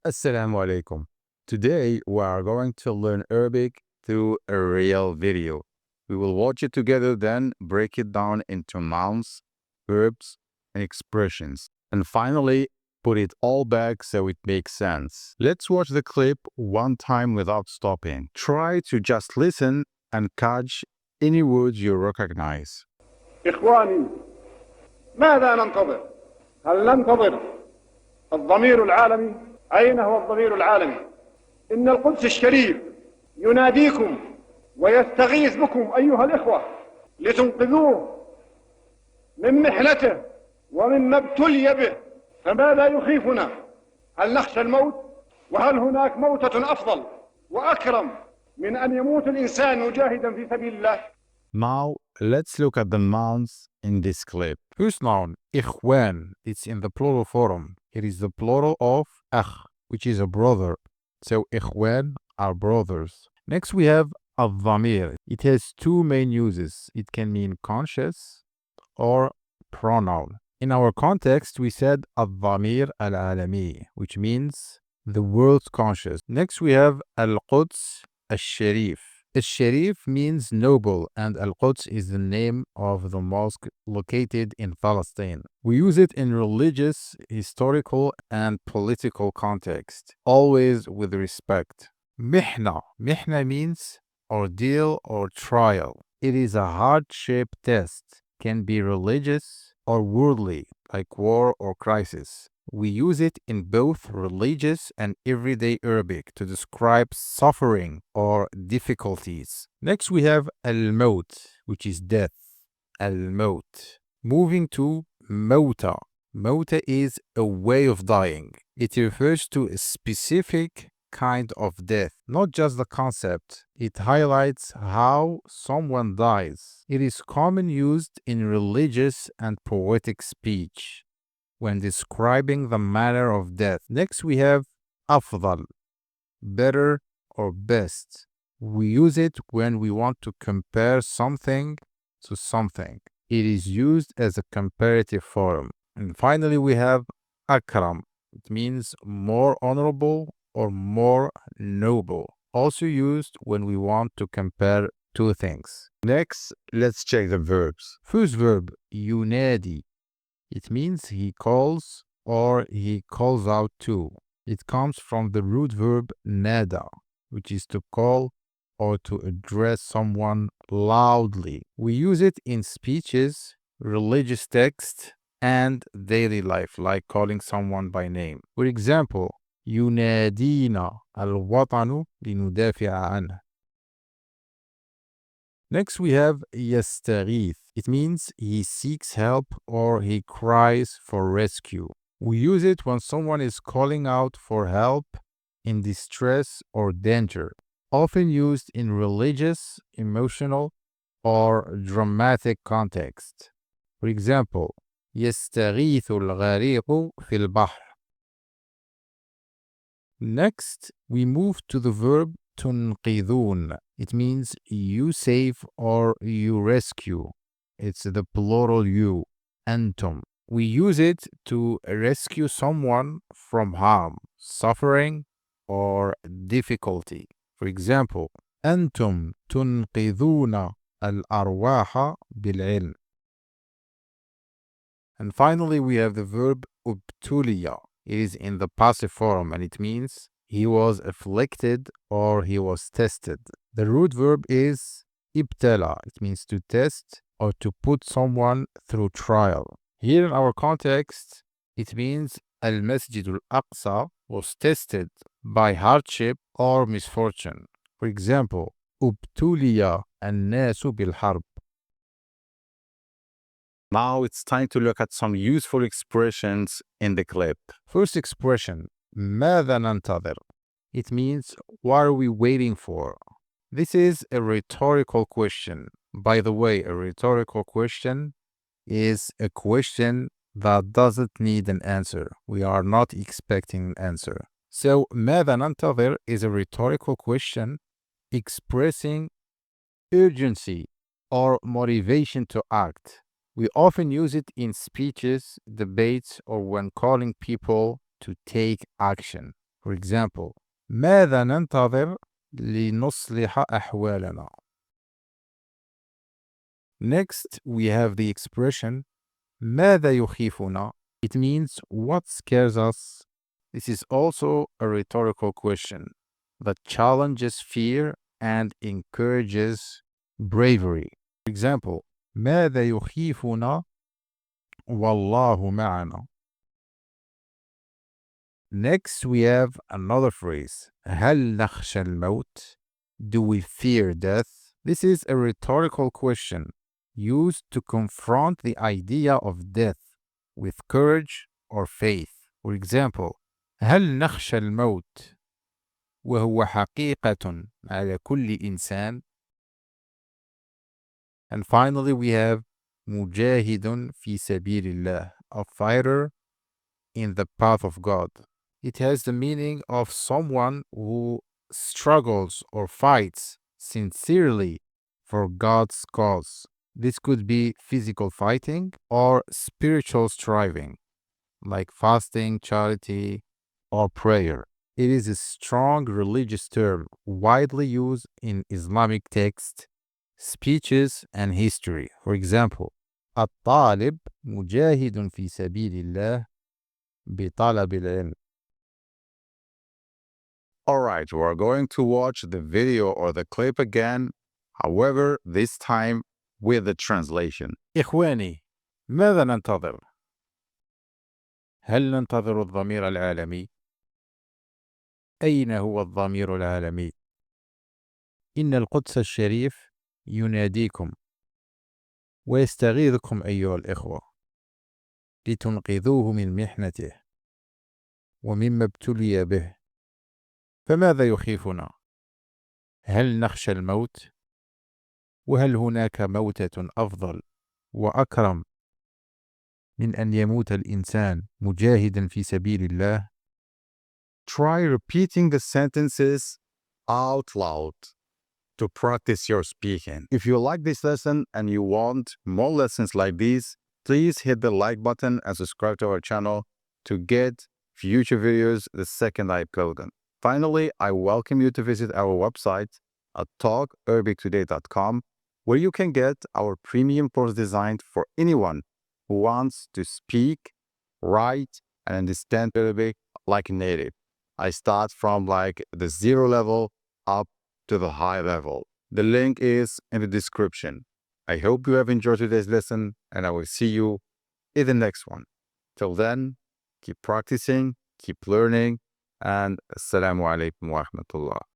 Assalamu alaikum. Today we are going to learn Arabic through a real video. We will watch it together, then break it down into nouns, verbs, and expressions. And finally, put it all back so it makes sense. Let's watch the clip one time without stopping. Try to just listen and catch any words you recognize. إخواني، ماذا ننتظر؟ هل ننتظر الضمير العالمي؟ أين هو الضمير العالمي؟ إن القدس الشريف يناديكم ويستغيث بكم أيها الإخوة لتنقذوه من محنته ومما ابتلي به، فماذا يخيفنا؟ هل نخشى الموت؟ وهل هناك موتة أفضل وأكرم من أن يموت الإنسان مجاهدا في سبيل الله؟ Now, let's look at the nouns in this clip. First noun, إخوان. It's in the plural form. It is the plural of أخ, which is a brother. So, إخوان are brothers. Next, we have الضمير. It has two main uses. It can mean conscious or pronoun. In our context, we said الضمير العالمي, which means the world's conscious. Next, we have القدس الشريف. Al-Sharif means noble, and Al-Quds is the name of the mosque located in Palestine. We use it in religious, historical, and political context, always with respect. Mihna. Mihna means ordeal or trial. It is a hardship test, can be religious or worldly, like war or crisis. We use it in both religious and everyday Arabic to describe suffering or difficulties. Next, we have al-maut, which is death. Al-maut. Moving to mauta. Mauta is a way of dying. It refers to a specific kind of death, not just the concept. It highlights how someone dies. It is commonly used in religious and poetic speech when describing the manner of death. Next, we have afdal, better or best. We use it when we want to compare something to something. It is used as a comparative form. And finally, we have akram. It means more honorable or more noble. Also used when we want to compare two things. Next, let's check the verbs. First verb, yunadi. It means he calls or he calls out to. It comes from the root verb nada, which is to call or to address someone loudly. We use it in speeches, religious texts, and daily life, like calling someone by name. For example, ينادينا الوطن لندافع عنه. Next, we have يستغيث. It means he seeks help or he cries for rescue. We use it when someone is calling out for help in distress or danger, often used in religious, emotional, or dramatic context. For example, يستغيث الغريق في البحر. Next, we move to the verb تنقذون. It means you save or you rescue. It's the plural you, أنتم. We use it to rescue someone from harm, suffering, or difficulty. For example, أنتم تنقذون الأرواح بالعلم. And finally, we have the verb ابتلي. It is in the passive form and it means he was afflicted or he was tested. The root verb is ibtala. It means to test or to put someone through trial. Here in our context, it means Al-Masjid al-Aqsa was tested by hardship or misfortune. For example, ابتلي الناس بالحرب. Now it's time to look at some useful expressions in the clip. First expression, ماذا ننتظر? It means, what are we waiting for? This is a rhetorical question. By the way, a rhetorical question is a question that doesn't need an answer. We are not expecting an answer. So, ماذا ننتظر is a rhetorical question expressing urgency or motivation to act. We often use it in speeches, debates, or when calling people to take action. For example, ماذا ننتظر لنصلح أحوالنا. Next, we have the expression ماذا يخيفنا. It means what scares us. This is also a rhetorical question that challenges fear and encourages bravery. For example, ماذا يخيفنا والله معنا. Next, we have another phrase. هل نخشى الموت? Do we fear death? This is a rhetorical question used to confront the idea of death with courage or faith. For example, هل نخشى الموت وهو حقيقة على كل إنسان? And finally, we have مجاهد في سبيل الله, a fighter in the path of God. It has the meaning of someone who struggles or fights sincerely for God's cause. This could be physical fighting or spiritual striving, like fasting, charity, or prayer. It is a strong religious term widely used in Islamic texts, speeches, and history. For example, الطالب مجاهد في سبيل الله بطلب العلم. Alright, we're going to watch the video or the clip again, however, this time with the translation. إخواني، ماذا ننتظر؟ هل ننتظر الضمير العالمي؟ أين هو الضمير العالمي؟ إن القدس الشريف يناديكم ويستغيثكم أيها الإخوة لتنقذوه من محنته ومما ابتلي به. فماذا يخيفنا؟ هل نخشى الموت؟ وهل هناك موتة أفضل وأكرم من أن يموت الإنسان مجاهدا في سبيل الله؟ Try repeating the sentences out loud to practice your speaking. If you like this lesson and you want more lessons like these, please hit the like button and subscribe to our channel to get future videos the second I upload them. Finally, I welcome you to visit our website at talkarbictoday.com, where you can get our premium course designed for anyone who wants to speak, write, and understand Arabic like a native. I start from like the 0 level up to the high level. The link is in the description. I hope you have enjoyed today's lesson, and I will see you in the next one. Till then, keep practicing, keep learning, and Assalamu alaikum wa rahmatullah.